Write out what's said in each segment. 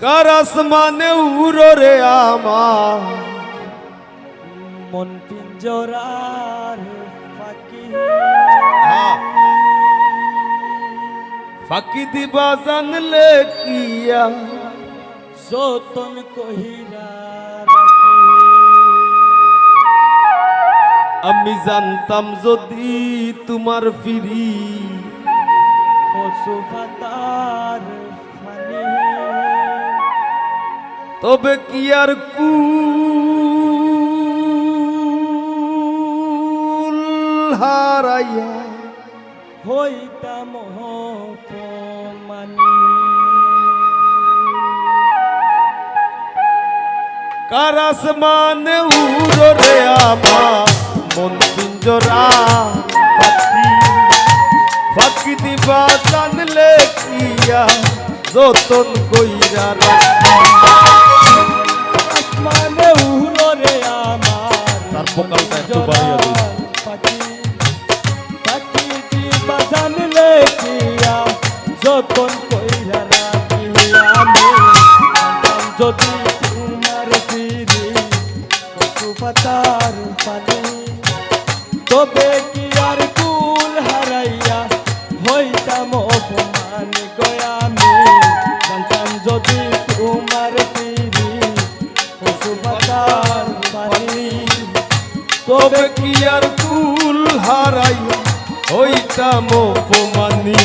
কার আসমানে উড়ো রে আমার মন পিঞ্জরার ফাঁকি ফাঁকি দিবা জানলে কিয়া যতন কহিরা আমি জানতাম যদি তোমার ফিরি পশু পাতার ফানি তবে কি আর কুল হারাইয়া হইতাম অপমানী কার আসমানে উড়ো রে আমার মন পিঞ্জরা পাখি ফাঁকি দিবা জানলে কিয়া যতন কইরা রাখি আসমানে উড়ো রে আমার তার ভোকালটা একটু বাড়িয়ে দিই। পাখি পাখি দিবা জানলে কিয়া যতন কইরা রাখি আমি জানতাম যদি তোমার ফিরি পশু পাতার পানি তবে কি আর কুল হারাইয়া হইতাম অপমান গয়া আমি জানতাম যদি তোমার ফিরি পশু পাতার পানি তবে কি আর কুল হারাইয়া হইতাম অপমানী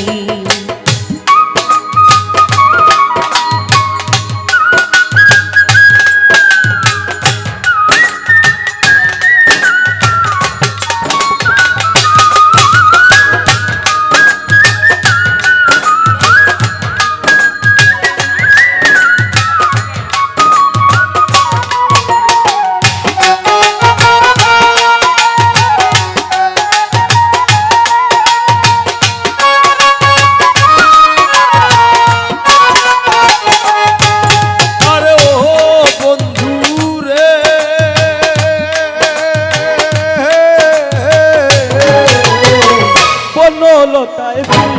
লতায় ফির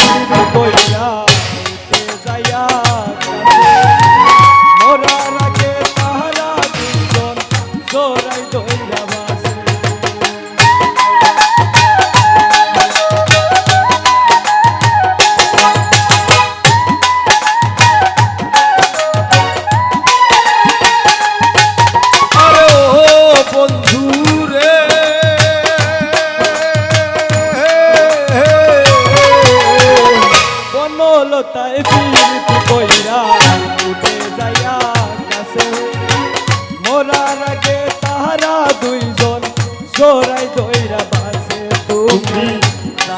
কইরা উঠে যাইয়া মরার আগে তাহারা দুজন জোড়াই দইরা বাসে আরে ও বন্ধু রে লতায় ফির কইরা উঠে যাইয়া কাছে মরার আগে তাহারা দুইজন জোড়াই দইরা বাসে তুমি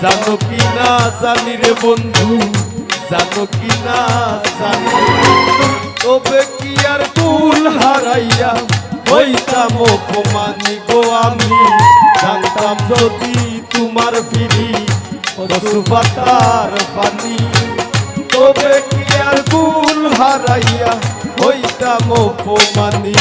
জানো কি না জানি রে বন্ধু জানো কি না জানি তবে কি আর কুল হারাইয়া হইতাম অপমানী গো আমি জানতাম যদি তোমার ফিরি পশু পাতার পানি তবে কি আর কুল হারাইয়া হইতাম অপমানী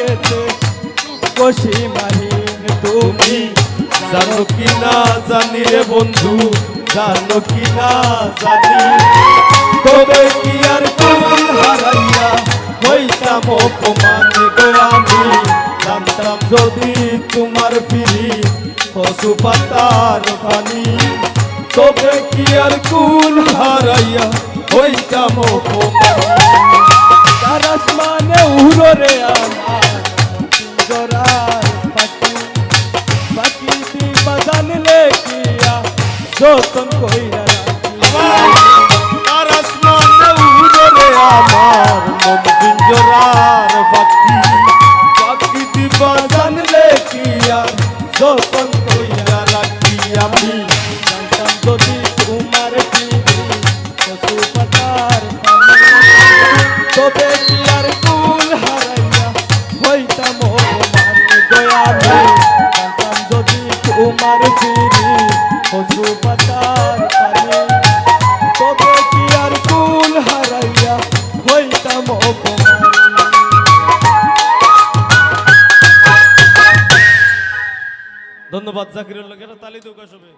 বুকেতে সীমাহীন তুমি জানো কি না জানি রে বন্ধু, জানো কি না জানি, তবে কি আর কুল হারাইয়া হইতাম অপমান গো আমি। জানতাম যদি তোমার ফিরি পশু পাতার পানি, তবে কি আর কুল হারাইয়া হইতাম অপমান। তার আসমানে উড়রে আমার পিঞ্জরার পাখি, পাখি দিবা জানলে কিয়া যতন কইরা তার আসমানে উড়রে আমার মন পিঞ্জরার পাখি, পাখি দিবা জানলে কি আর যতন কইরা রাখি আমি। জানতাম যদি তোমার ফিরি পশু পাতার পানি, তবে কি আর কুল হারাইয়া হইতাম অপমান দয়ালে। জানতাম যদি তোমার ফিরি পশু পাতার পানি, তবে কি আর কুল হারাইয়া হইতাম অপমান। ধন্যবাদ জাকিরুল, তালি দৌকা সবে।